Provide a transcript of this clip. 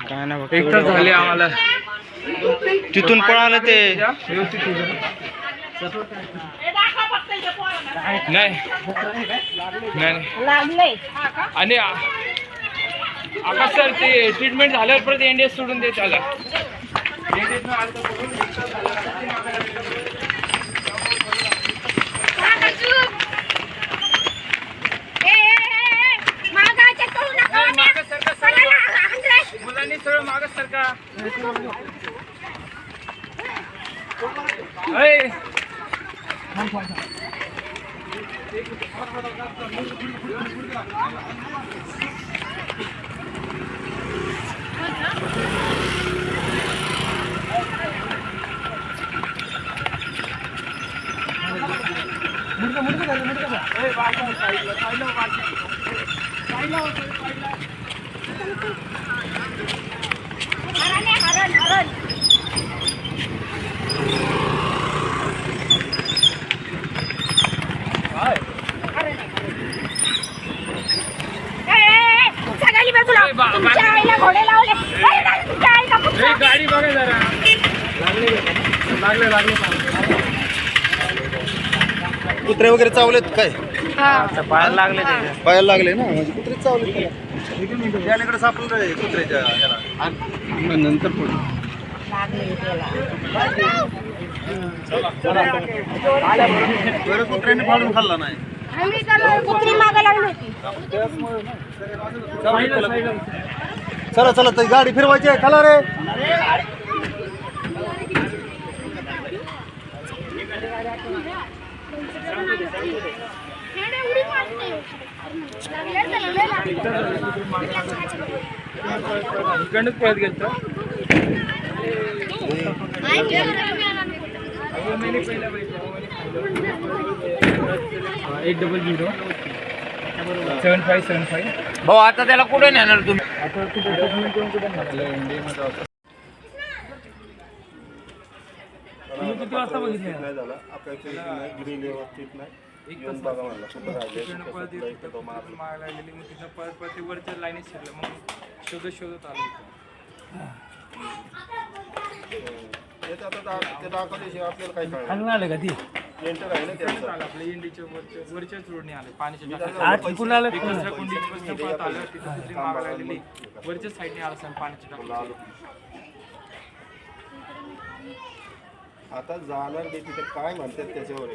काय ना एक तास झाले आम्हाला तिथून पळालं ते नाही नाही आणि आकाश सर ते ट्रीटमेंट झाल्यावर परत एनडीएस सोडून देत आला मुलांनी सरळ मागच सरका गाडी बघा जरा लागले कुत्रे वगैरे चावलेत काय पायाला लागले पायाला लागले ना म्हणजे कुत्रे चावले त्याकडे सापडलं रे कुत्र्याच्या ह्याला नंतर पुढे बरं कुत्र्याने फाडून खाल्ला नाही चला चला तर गाडी फिरवायची आहे चला रे इकडनंच पळत गेलतो 8007575 भाऊ आता त्याला कुठे नेणार तुम्ही आता कुठे ट्रीटमेंट करून कुठे नेलं इंडियामध्ये होता तुम्ही किती वाजता बघितले नाही झाला आपल्याला ग्रीन व्यवस्थित नाही एक तास बघा मला तिकडनं पळत येत होतं मागायला लागलेली मग तिथं पळत पळत ते वरच्या लाईनीत शिरलं मग शोधत आलं आपल्याला काय कळलं खालून आलं का ती एंटर आहे ना त्याचं आपल्या इंडीच्या वरच्याच रोडने आले पाण्याच्या कुठून आलं कुंडीपासून पळत आलं तिथं कुठली मागायला लागलेली वरच्या साईडने आलं सर पाण्याच्या टाकीच्या आता जाणार ते तिथे काय म्हणतात त्याच्यावर